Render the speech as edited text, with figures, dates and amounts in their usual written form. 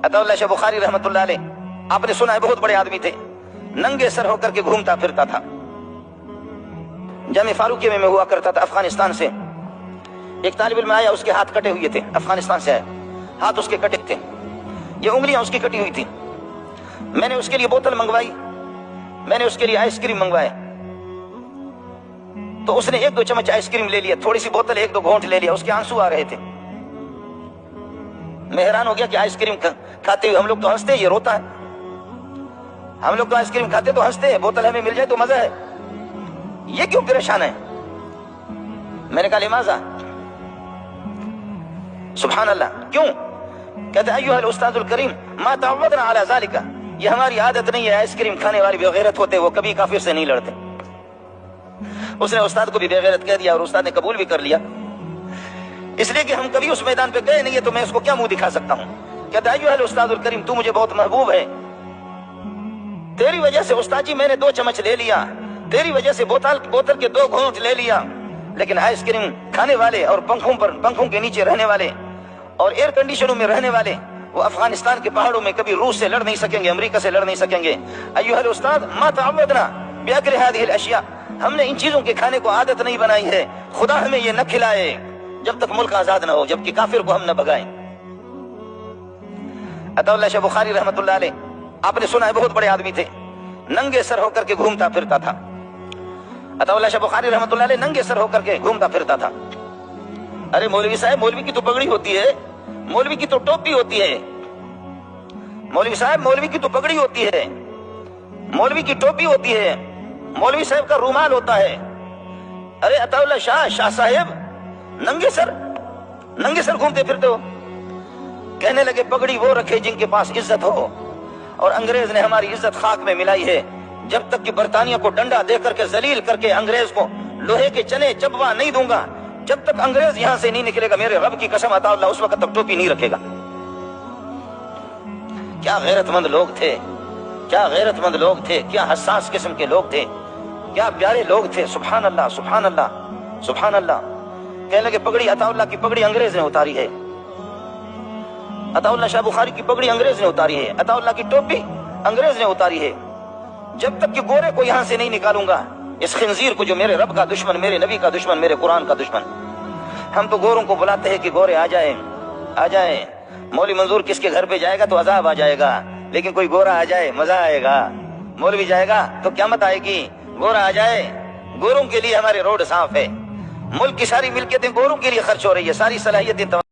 عطا اللہ شاہ بخاری رحمۃ اللہ علیہ، آپ نے سنا ہے بہت بڑے آدمی تھے، ننگے سر ہو کر کے گھومتا پھرتا تھا۔ جامع فاروقیہ میں ہوا کرتا تھا، افغانستان سے ایک طالب علم آیا، اس کے ہاتھ کٹے ہوئے تھے، افغانستان سے آیا، ہاتھ اس کے کٹے تھے، یہ انگلیاں اس کی کٹی ہوئی تھی۔ میں نے اس کے لیے بوتل منگوائی، میں نے اس کے لیے آئس کریم منگوائے، تو اس نے 1-2 چمچ آئس کریم لے لیا، تھوڑی سی بوتل 1-2 گھونٹ لے لیا، اس کے آنسو آ رہے تھے۔ میں حیران ہو گیا کہ آئس کریم کھاتے ہوئے ہم لوگ تو ہنستے ہیں، یہ روتا ہے۔ ہم لوگ تو آئس کریم کھاتے تو ہنستے ہیں، بوتل ہمیں مل جائے تو مزہ ہے، یہ کیوں پریشان ہے؟ میں نے کہا لماذا؟ سبحان اللہ، کیوں؟ کہتے ہیں ایھا الاستاذ الکریم ما تعودنا علی ذلک، یہ ہماری عادت نہیں ہے، آئس کریم کھانے والے بے غیرت ہوتے، وہ کبھی کافر سے نہیں لڑتے۔ اس نے استاد کو بھی بے غیرت کہہ دیا اور استاد نے قبول بھی کر لیا، اس لیے کہ ہم کبھی اس میدان پہ گئے نہیں ہے، تو میں اس کو کیا منہ دکھا سکتا ہوں؟ کہتا ہے ایھا الاستاذ الکریم، تو مجھے بہت محبوب ہے، تیری وجہ سے استاد جی میں نے 2 چمچ لے لیا، تیری وجہ سے بوتل کے 2 گھونٹ لے لیا، لیکن آئس کریم کھانے والے اور پنکھوں کے نیچے رہنے والے اور ایئر کنڈیشنوں میں رہنے والے، وہ افغانستان کے پہاڑوں میں کبھی روس سے لڑ نہیں سکیں گے، امریکہ سے لڑ نہیں سکیں گے۔ ایھا الاستاذ ما تعودنا باکل هذه الاشیاء، ہم نے ان چیزوں کے کھانے کو عادت نہیں بنائی ہے، خدا ہمیں یہ نہ کھلائے جب تک ملک آزاد نہ ہو، جبکہ کافر کو ہم نہ بگائیں۔ عطا اللہ شاہ بخاری رحمۃ اللہ علیہ، آپ نے سنا ہے بہت بڑے آدمی تھے، ننگے سر ہو کر کے گھومتا پھرتا تھا۔ عطا اللہ شاہ بخاری رحمۃ اللہ علیہ ننگے سر ہو کر کے گھومتا پھرتا تھا۔ ارے مولوی صاحب، مولوی کی تو پگڑی ہوتی ہے، مولوی کی تو ٹوپی ہوتی ہے، مولوی صاحب مولوی کی تو پگڑی ہوتی ہے، مولوی کی ٹوپی ہوتی ہے، مولوی صاحب کا رومال ہوتا ہے۔ ارے عطا اللہ شاہ صاحب ننگے سر گھومتے پھرتے ہو؟ کہنے لگے پگڑی وہ رکھے جن کے پاس عزت ہو، اور انگریز نے ہماری عزت خاک میں ملائی ہے، جب تک کہ برطانیہ کو ڈنڈا دے کر کے ذلیل کر کے انگریز کو لوہے کے چنے چبوا نہیں دوں گا، جب تک انگریز یہاں سے نہیں نکلے گا، میرے رب کی قسم عطا اللہ اس وقت تک ٹوپی نہیں رکھے گا۔ کیا غیرت مند لوگ تھے، کیا غیرت مند لوگ تھے، کیا حساس قسم کے لوگ تھے، کیا پیارے لوگ تھے، سبحان اللہ سبحان اللہ سبحان اللہ۔ کہنے لگے پگڑی، عطا اللہ کی پگڑی انگریز نے اتاری ہے، عطا اللہ شاہ بخاری کی پگڑی انگریز نے اتاری ہے، عطا اللہ کی ٹوپی انگریز نے اتاری ہے، جب تک کہ گورے کو یہاں سے نہیں نکالوں گا، اس خنزیر کو جو میرے رب کا دشمن، میرے نبی کا دشمن، میرے قرآن کا دشمن۔ ہم تو گوروں کو بلاتے ہیں کہ گورے آ جائیں آ جائیں، مولوی منظور کس کے گھر پہ جائے گا تو عذاب آ جائے گا، لیکن کوئی گورا آ جائے مزہ آئے گا، مولوی جائے گا تو قیامت آئے گی، گورا آ جائے، گوروں کے لیے ہمارے روڈ صاف ہے، ملک کی ساری ملکیتیں گوروں کے لیے خرچ ہو رہی ہے، ساری صلاحیتیں